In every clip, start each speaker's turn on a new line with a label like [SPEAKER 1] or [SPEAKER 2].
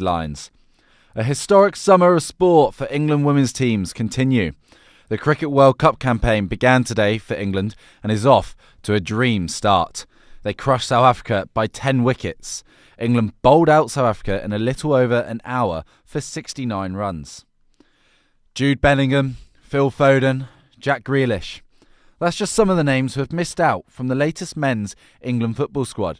[SPEAKER 1] lines. A historic summer of sport for England women's teams continue. The Cricket World Cup campaign began today for England and is off to a dream start. They crushed South Africa by 10 wickets. England bowled out South Africa in a little over an hour for 69 runs. Jude Bellingham, Phil Foden, Jack Grealish. That's just some of the names who have missed out from the latest men's England football squad.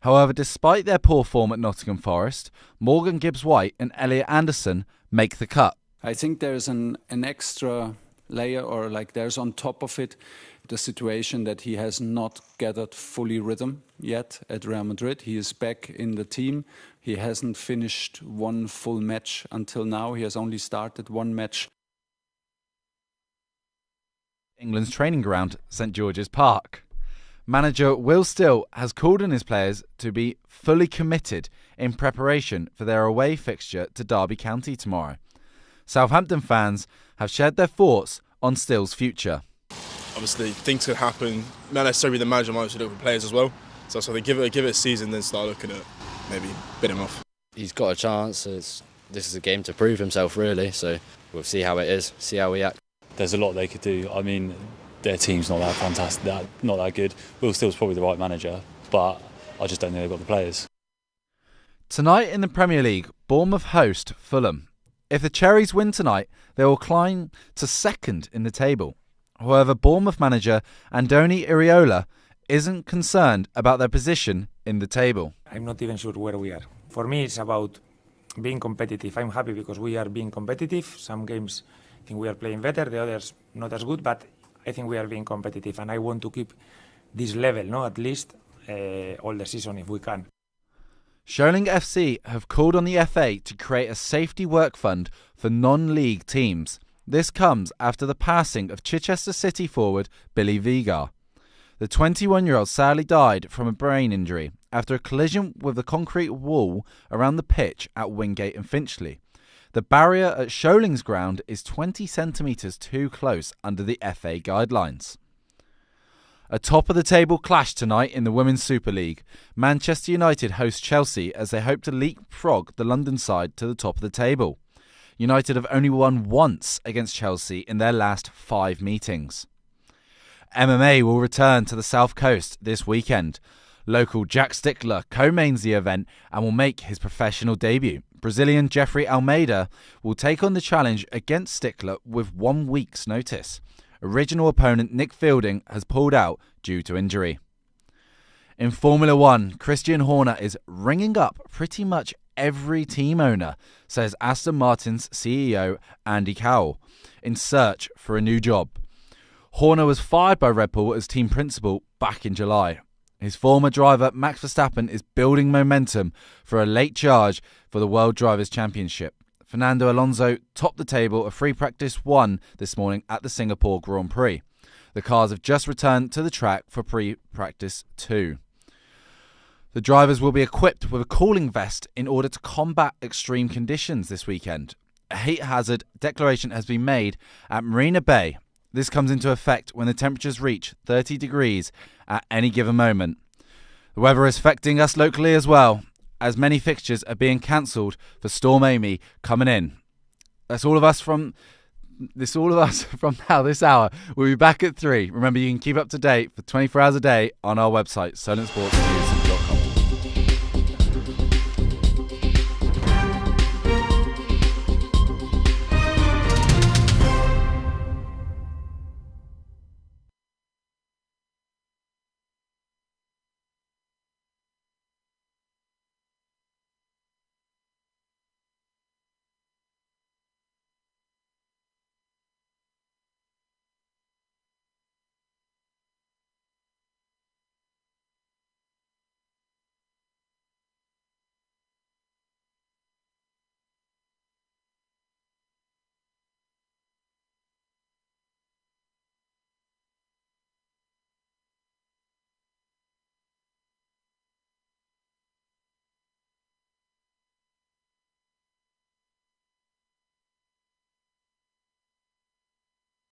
[SPEAKER 1] However, despite their poor form at Nottingham Forest, Morgan Gibbs-White and Elliot Anderson make the cut.
[SPEAKER 2] I think there's an extra layer, or like there's on top of it the situation that he has not gathered fully rhythm yet at Real Madrid. He is back in the team. He hasn't finished one full match until now. He has only started one match.
[SPEAKER 1] England's training ground, St George's Park. Manager Will Still has called on his players to be fully committed in preparation for their away fixture to Derby County tomorrow. Southampton fans have shared their thoughts on Still's future.
[SPEAKER 3] Obviously, things could happen. Not necessarily the manager might look for players as well. So they give it a season, then start looking at maybe bid him off.
[SPEAKER 4] He's got a chance. This is a game to prove himself, really. So we'll see how it is, see how we act.
[SPEAKER 5] There's a lot they could do. I mean, their team's not that fantastic, not that good. Will Still's probably the right manager, but I just don't think they've got the players.
[SPEAKER 1] Tonight in the Premier League, Bournemouth host Fulham. If the Cherries win tonight, they will climb to second in the table. However, Bournemouth manager Andoni Iraola isn't concerned about their position in the table.
[SPEAKER 6] I'm not even sure where we are. For me, it's about being competitive. I'm happy because we are being competitive. Some games I think we are playing better, the others not as good, but I think we are being competitive, and I want to keep this level, at least all the season if we can.
[SPEAKER 1] Sholing FC have called on the FA to create a safety work fund for non-league teams. This comes after the passing of Chichester City forward Billy Vigar. The 21-year-old sadly died from a brain injury after a collision with the concrete wall around the pitch at Wingate and Finchley. The barrier at Sholing's ground is 20 centimetres too close under the FA guidelines. A top-of-the-table clash tonight in the Women's Super League. Manchester United host Chelsea as they hope to leapfrog the London side to the top of the table. United have only won once against Chelsea in their last 5 meetings. MMA will return to the South Coast this weekend. Local Jack Stickler co-mains the event and will make his professional debut. Brazilian Jeffrey Almeida will take on the challenge against Stickler with 1 week's notice. Original opponent Nick Fielding has pulled out due to injury. In Formula One, Christian Horner is ringing up pretty much every team owner, says Aston Martin's CEO Andy Cowell, in search for a new job. Horner was fired by Red Bull as team principal back in July. His former driver Max Verstappen is building momentum for a late charge for the World Drivers' Championship. Fernando Alonso topped the table of free practice 1 this morning at the Singapore Grand Prix. The cars have just returned to the track for pre-practice 2. The drivers will be equipped with a cooling vest in order to combat extreme conditions this weekend. A heat hazard declaration has been made at Marina Bay. This comes into effect when the temperatures reach 30 degrees at any given moment. The weather is affecting us locally as well, as many fixtures are being cancelled for Storm Amy coming in. That's all of us from now this hour. We'll be back at 3. Remember, you can keep up to date for 24 hours a day on our website, Solent Sports News.